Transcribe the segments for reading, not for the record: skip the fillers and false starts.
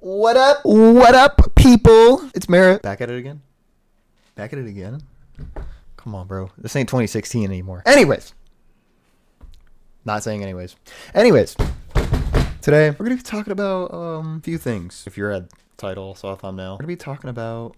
What up? What up, people? It's Merritt. Back at it again? Back at it again? Come on, bro. This ain't 2016 anymore. Anyways. Not saying anyways. Anyways. Today, we're going to be talking about a few things. If you read the title, saw a thumbnail. We're going to be talking about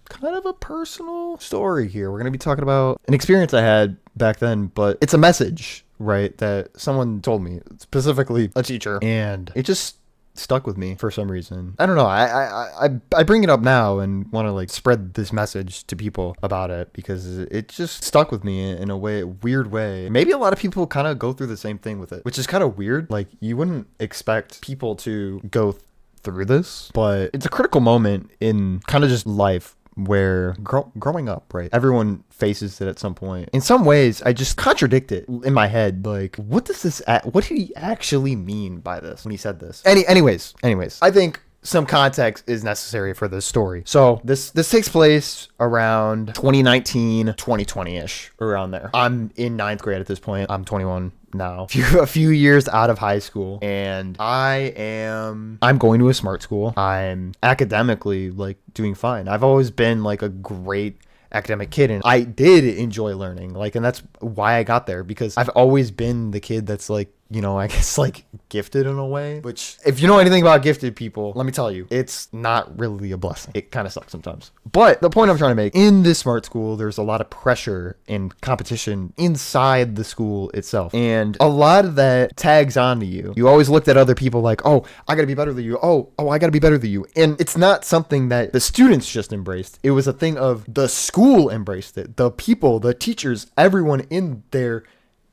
kind of a personal story here. We're going to be talking about an experience I had back then, but it's a message, right, that someone told me, specifically a teacher, and it just stuck with me for some reason. I don't know. I bring it up now and want to like spread this message to people about it because it just stuck with me in a weird way. Maybe a lot of people kind of go through the same thing with it, which is kind of weird. Like you wouldn't expect people to go through this, but it's a critical moment in kind of just life where growing up, right? Everyone faces it at some point. In some ways, I just contradict it in my head. Like, what did he actually mean by this when he said this? Anyways, I think some context is necessary for this story. So this takes place around 2019, 2020-ish, around there. I'm in 9th grade at this point. I'm 21 now, a few years out of high school, and I'm going to a smart school. I'm academically like doing fine. I've always been like a great academic kid, and I did enjoy learning, like, and that's why I got there, because I've always been the kid that's like, you know, I guess like gifted in a way, which if you know anything about gifted people, let me tell you, it's not really a blessing. It kind of sucks sometimes. But the point I'm trying to make, in this smart school, there's a lot of pressure and competition inside the school itself. And a lot of that tags onto you. You always looked at other people like, oh, I gotta be better than you. Oh, I gotta be better than you. And it's not something that the students just embraced. It was a thing of the school embraced it. The people, the teachers, everyone in there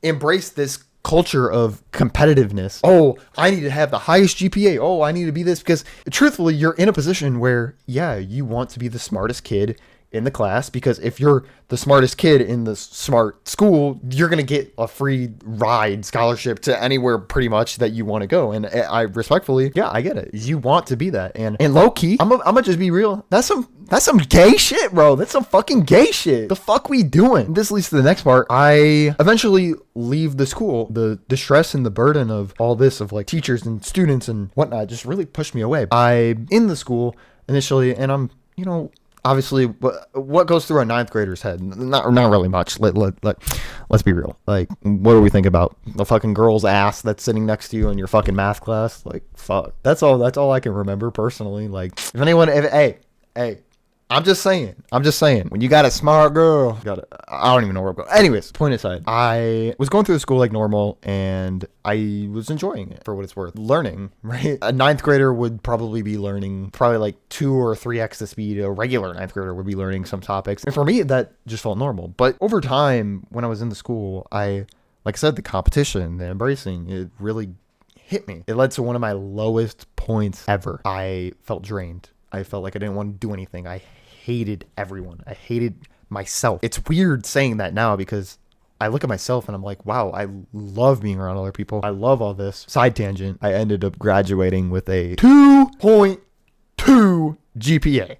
embraced this culture of competitiveness. Oh, I need to have the highest GPA. Oh, I need to be this, because truthfully, you're in a position where, yeah, you want to be the smartest kid in the class, because if you're the smartest kid in the smart school, you're going to get a free ride scholarship to anywhere pretty much that you want to go. And I respectfully, yeah, I get it. You want to be that. And low key, I'm gonna just be real. That's some gay shit, bro. That's some fucking gay shit. The fuck we doing? This leads to the next part. I eventually leave the school. The stress and the burden of all this, of like teachers and students and whatnot, just really pushed me away. I'm in the school initially, and I'm, you know, obviously what goes through a 9th grader's head? Not really much. Let's be real. Like, what do we think about the fucking girl's ass that's sitting next to you in your fucking math class? Like, fuck. That's all I can remember personally. Like, hey, I'm just saying, when you got a smart girl, I don't even know where I'm going. Anyways, point aside, I was going through the school like normal, and I was enjoying it for what it's worth. Learning, right? A 9th grader would probably be learning probably like 2 or 3x the speed a regular 9th grader would be learning some topics. And for me, that just felt normal. But over time, when I was in the school, like I said, the competition, the embracing, it really hit me. It led to one of my lowest points ever. I felt drained. I felt like I didn't want to do anything. I hated everyone. I hated myself. It's weird saying that now, because I look at myself and I'm like, wow, I love being around other people. I love all this. Side tangent, I ended up graduating with a 2.2 GPA.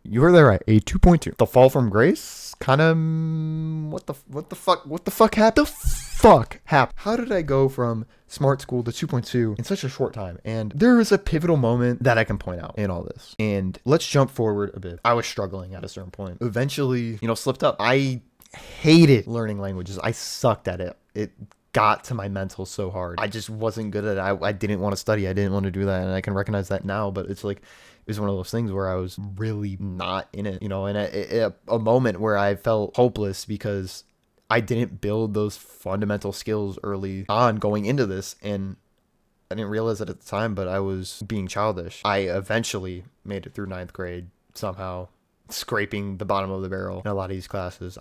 You heard that right, a 2.2. The fall from grace, kind of, what the fuck happened? How did I go from smart school to 2.2 in such a short time? And there is a pivotal moment that I can point out in all this. And let's jump forward a bit. I was struggling at a certain point. Eventually, slipped up. I hated learning languages. I sucked at it. It got to my mental so hard. I just wasn't good at it. I didn't want to study. I didn't want to do that. And I can recognize that now, but it's like, it was one of those things where I was really not in it, and a moment where I felt hopeless because I didn't build those fundamental skills early on going into this. And I didn't realize it at the time, but I was being childish. I eventually made it through 9th grade somehow, scraping the bottom of the barrel in a lot of these classes.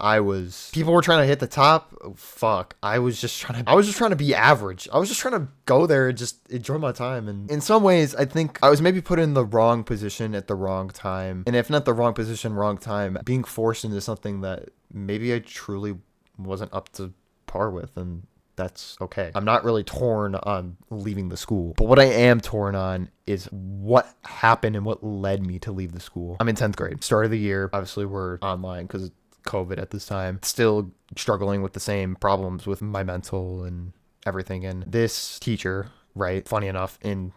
People were trying to hit the top. Oh, fuck. I was just trying to be average. I was just trying to go there and just enjoy my time. And in some ways, I think I was maybe put in the wrong position at the wrong time. And if not the wrong position, wrong time, being forced into something that maybe I truly wasn't up to par with. And that's okay. I'm not really torn on leaving the school, but what I am torn on is what happened and what led me to leave the school. I'm in 10th grade, start of the year. Obviously we're online because of COVID at this time, still struggling with the same problems with my mental and everything. And this teacher, right, funny enough, in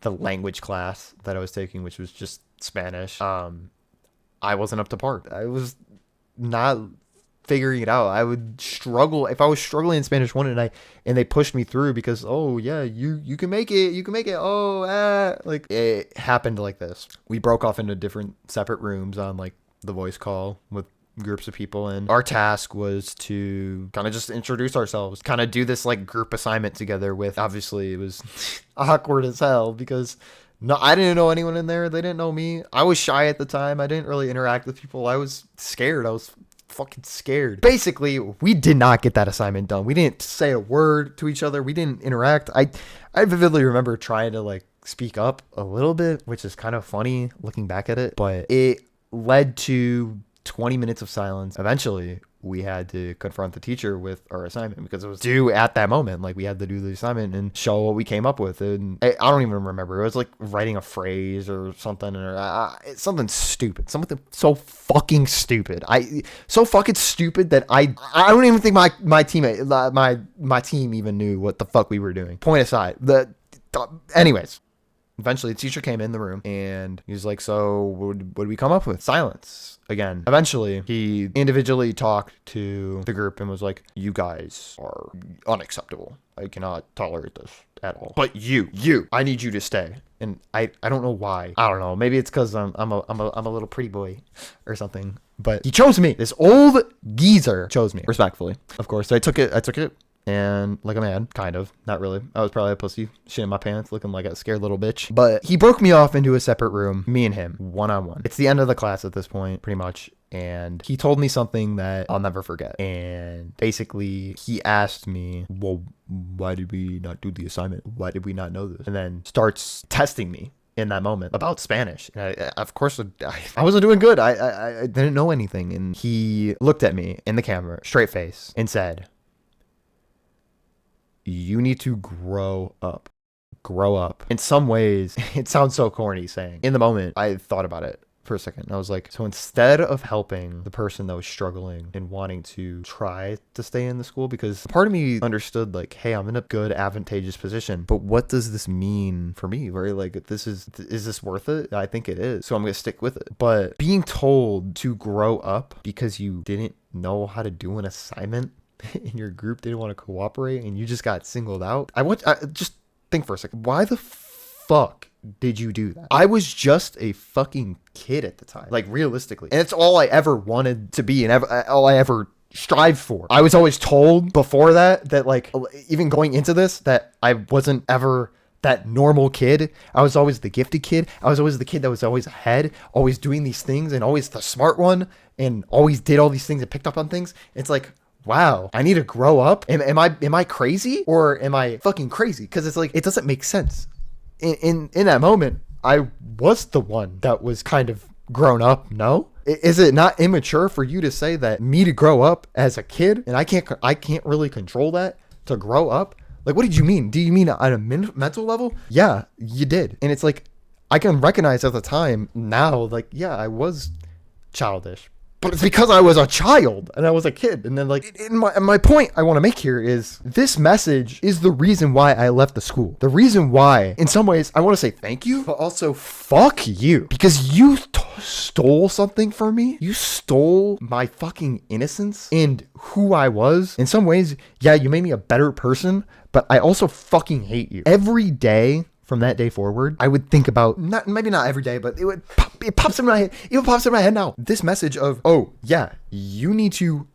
the language class that I was taking, which was just Spanish, I wasn't up to par. I was not figuring it out. I would struggle if I was struggling in Spanish 1 and they pushed me through because, oh yeah, you can make it, oh like it happened like this. We broke off into different separate rooms on like the voice call with groups of people, and our task was to kind of just introduce ourselves, kind of do this like group assignment together with, obviously it was awkward as hell because no, I didn't know anyone in there. They didn't know me. I was shy at the time. I didn't really interact with people. I was scared. I was fucking scared. Basically, we did not get that assignment done. We didn't say a word to each other. We didn't interact. I vividly remember trying to like speak up a little bit, which is kind of funny looking back at it, but it led to 20 minutes of silence. Eventually, we had to confront the teacher with our assignment because it was due at that moment. Like, we had to do the assignment and show what we came up with. And I don't even remember. It was like writing a phrase or something, or something stupid. Something so fucking stupid. So fucking stupid that I don't even think my teammate, my team even knew what the fuck we were doing. Point aside. Anyways. Eventually, the teacher came in the room and he was like, so what did we come up with? Silence again. Eventually, he individually talked to the group and was like, you guys are unacceptable. I cannot tolerate this at all. But I need you to stay. And I don't know why. I don't know. Maybe it's because I'm a little pretty boy or something. But he chose me. This old geezer chose me. Respectfully. Of course, I took it. And like a man, kind of, not really. I was probably a pussy, shit in my pants, looking like a scared little bitch. But he broke me off into a separate room, me and him, one-on-one. It's the end of the class at this point, pretty much. And he told me something that I'll never forget. And basically, he asked me, well, why did we not do the assignment? Why did we not know this? And then starts testing me in that moment about Spanish. And of course, I wasn't doing good. I didn't know anything. And he looked at me in the camera, straight face, and said, you need to grow up. In some ways, it sounds so corny saying. In the moment, I thought about it for a second. I was like, so instead of helping the person that was struggling and wanting to try to stay in the school, because part of me understood like, hey, I'm in a good, advantageous position, but what does this mean for me? Right? Like, is this worth it? I think it is. So I'm going to stick with it. But being told to grow up because you didn't know how to do an assignment in your group, didn't want to cooperate, and you just got singled out. I just think for a second. Why the fuck did you do that? I was just a fucking kid at the time, like realistically, and it's all I ever wanted to be, and all I ever strived for. I was always told before that like, even going into this, that I wasn't ever that normal kid. I was always the gifted kid. I was always the kid that was always ahead, always doing these things, and always the smart one, and always did all these things and picked up on things. It's like, wow, I need to grow up. Am I crazy, or am I fucking crazy? Because it's like, it doesn't make sense. In that moment, I was the one that was kind of grown up. No, is it not immature for you to say that me to grow up as a kid, and I can't really control that to grow up? Like, what did you mean? Do you mean on a mental level? Yeah, you did. And it's like, I can recognize at the time now, like, yeah, I was childish. But it's because I was a child and I was a kid. And then like, my point I want to make here is this message is the reason why I left the school. The reason why, in some ways, I want to say thank you, but also fuck you. Because you stole something from me. You stole my fucking innocence and who I was. In some ways, yeah, you made me a better person, but I also fucking hate you. Every day from that day forward, I would think about, maybe not every day, but it pops in my head. It pops in my head now. This message of, oh yeah, you need to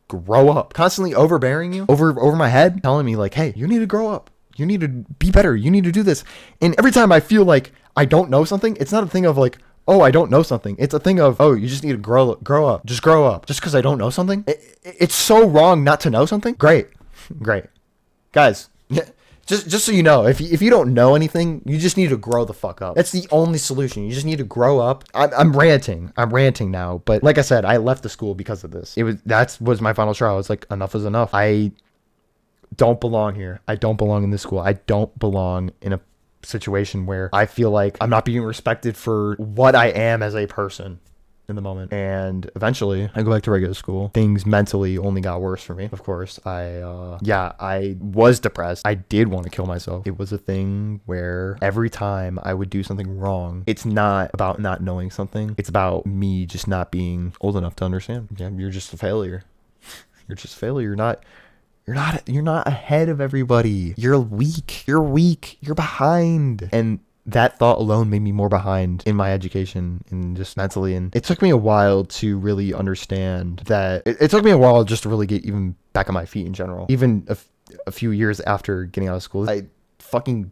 grow up. Constantly overbearing you over my head, telling me like, hey, you need to grow up. You need to be better. You need to do this. And every time I feel like I don't know something, it's not a thing of like, oh, I don't know something. It's a thing of, oh, you just need to grow up. Just grow up. Just because I don't know something. It's so wrong not to know something. Great. Guys, Just so you know, if you don't know anything, you just need to grow the fuck up. That's the only solution. You just need to grow up. I'm ranting now, but like I said, I left the school because of this. That was my final straw. I was like, enough is enough. I don't belong here. I don't belong in this school. I don't belong in a situation where I feel like I'm not being respected for what I am as a person. in the moment. And eventually I go back to regular school. Things mentally only got worse for me. Of course, I was depressed. I did want to kill myself. It was a thing where every time I would do something wrong, it's not about not knowing something. It's about me just not being old enough to understand. Yeah, you're just a failure. You're just a failure. You're not ahead of everybody. You're weak. You're behind. And that thought alone made me more behind in my education and just mentally. And it took me a while to really understand that. It took me a while just to really get even back on my feet in general. Even a few years after getting out of school, I fucking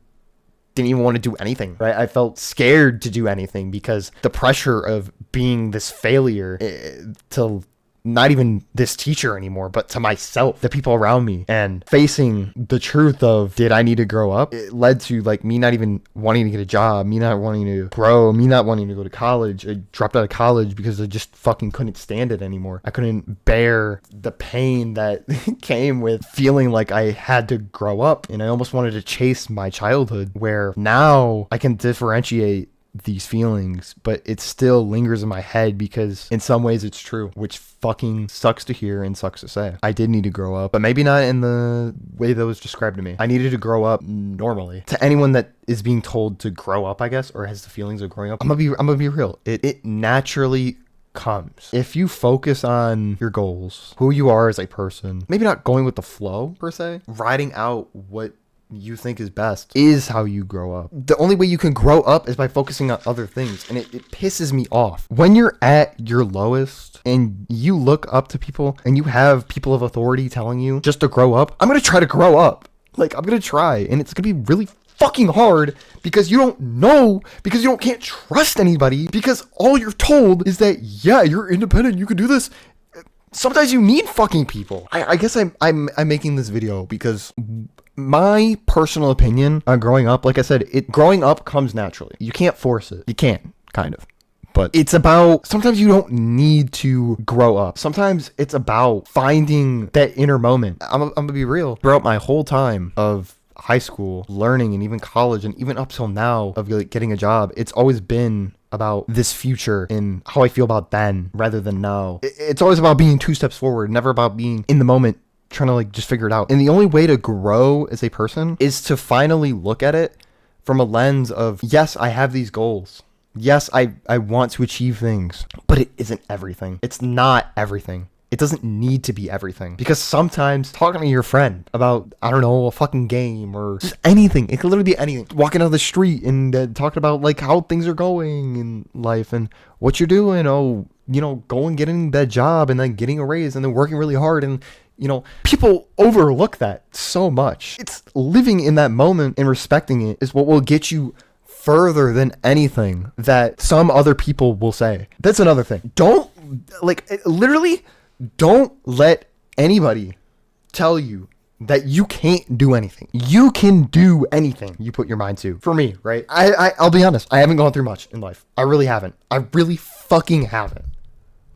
didn't even want to do anything, right? I felt scared to do anything because the pressure of being this failure to not even this teacher anymore, but to myself, the people around me, and facing the truth of, did I need to grow up? It led to like me not even wanting to get a job, me not wanting to grow, me not wanting to go to college. I dropped out of college because I just fucking couldn't stand it anymore. I couldn't bear the pain that came with feeling like I had to grow up, and I almost wanted to chase my childhood, where now I can differentiate these feelings, but it still lingers in my head because in some ways it's true, which fucking sucks to hear and sucks to say. I did need to grow up, but maybe not in the way that was described to me. I needed to grow up normally. To anyone that is being told to grow up, I guess, or has the feelings of growing up, I'm gonna be real. It naturally comes if you focus on your goals, who you are as a person, maybe not going with the flow per se, writing out what you think is best is how you grow up. The only way you can grow up is by focusing on other things, and it pisses me off when you're at your lowest and you look up to people and you have people of authority telling you just to grow up. I'm gonna try to grow up. Like, I'm gonna try, and it's gonna be really fucking hard because you don't know, because you can't trust anybody, because all you're told is that, yeah, you're independent, you can do this. Sometimes you need fucking people. I guess I'm making this video because my personal opinion on growing up, like I said, growing up comes naturally. You can't force it. You can, kind of. But it's about, sometimes you don't need to grow up. Sometimes it's about finding that inner moment. I'm gonna be real. Throughout my whole time of high school, learning, and even college, and even up till now of like getting a job, it's always been about this future and how I feel about then rather than now. It's always about being 2 steps forward, never about being in the moment trying to like just figure it out. And the only way to grow as a person is to finally look at it from a lens of, yes, I have these goals. Yes, I want to achieve things, but it isn't everything. It's not everything. It doesn't need to be everything, because sometimes talking to your friend about, I don't know, a fucking game or just anything, it could literally be anything. Walking down the street and talking about like how things are going in life and what you're doing. Oh, you know, going getting that job and then getting a raise and then working really hard. And you know, people overlook that so much. It's living in that moment and respecting it is what will get you further than anything that some other people will say. That's another thing. Don't, like, literally, don't let anybody tell you that you can't do anything. You can do anything you put your mind to. For me, right? I'll be honest. I haven't gone through much in life. I really haven't. I really fucking haven't.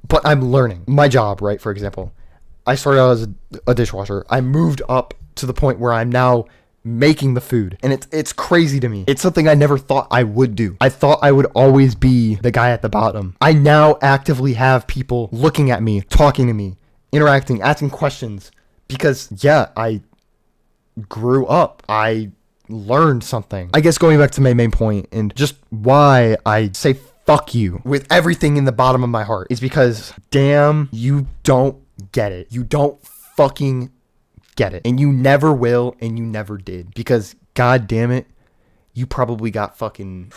But I'm learning. My job, right, for example, I started out as a dishwasher. I moved up to the point where I'm now making the food. And it's crazy to me. It's something I never thought I would do. I thought I would always be the guy at the bottom. I now actively have people looking at me, talking to me, interacting, asking questions. Because, yeah, I grew up. I learned something. I guess going back to my main point and just why I say fuck you with everything in the bottom of my heart is because, damn, you don't get it. You don't fucking get it. And you never will, and you never did. Because, god damn it, you probably got fucking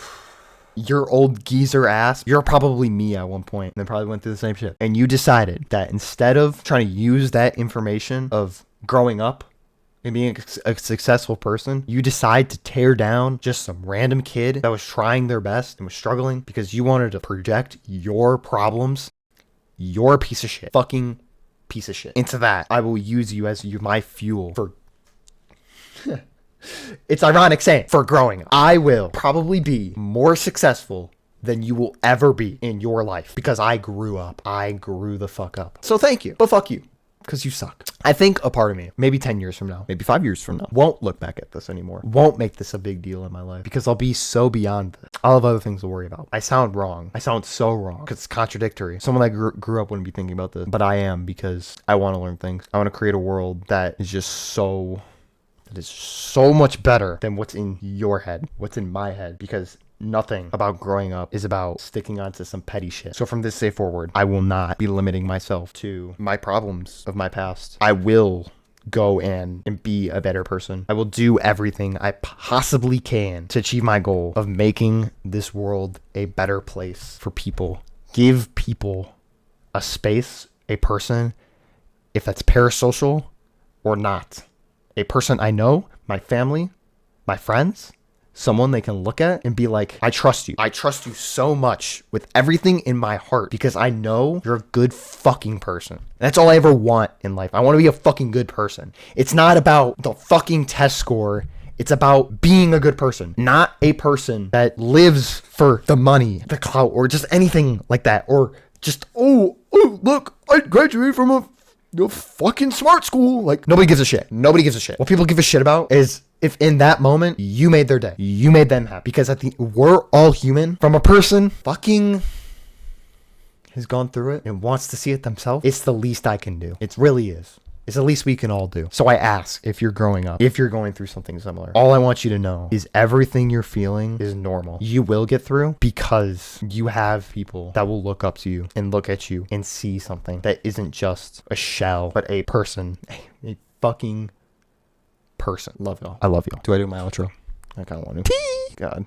your old geezer ass. You're probably me at one point, and then probably went through the same shit. And you decided that instead of trying to use that information of growing up and being a successful person, you decide to tear down just some random kid that was trying their best and was struggling because you wanted to project your problems. You're a piece of shit. Fucking piece of shit. Into that, I will use you as my fuel for it's ironic saying for growing up. I will probably be more successful than you will ever be in your life because I grew up. I grew the fuck up. So thank you, but fuck you, because you suck. I think a part of me, maybe 10 years from now, maybe 5 years from now, won't look back at this anymore. Won't make this a big deal in my life because I'll be so beyond this. I'll have other things to worry about. I sound wrong. I sound so wrong because it's contradictory. Someone that grew up wouldn't be thinking about this, but I am because I want to learn things. I want to create a world that is just so much better than what's in your head, what's in my head, because nothing about growing up is about sticking onto some petty shit. So from this day forward, I will not be limiting myself to my problems of my past. I will go and be a better person. I will do everything I possibly can to achieve my goal of making this world a better place for people. Give people a space, a person, if that's parasocial or not. A person I know, my family, my friends, someone they can look at and be like, I trust you. I trust you so much with everything in my heart because I know you're a good fucking person. That's all I ever want in life. I want to be a fucking good person. It's not about the fucking test score. It's about being a good person, not a person that lives for the money, the clout, or just anything like that. Or just, oh, look, I graduated from a fucking smart school. Like, nobody gives a shit. Nobody gives a shit. What people give a shit about is if in that moment you made their day, you made them happy. Because we're all human. From a person fucking has gone through it and wants to see it themselves, it's the least I can do. It really is. It's the least we can all do. So I ask, if you're growing up, if you're going through something similar, all I want you to know is everything you're feeling is normal. You will get through because you have people that will look up to you and look at you and see something that isn't just a shell, but a person, a fucking person. Love y'all. I love y'all. Do I do my outro? I kind of want to. God.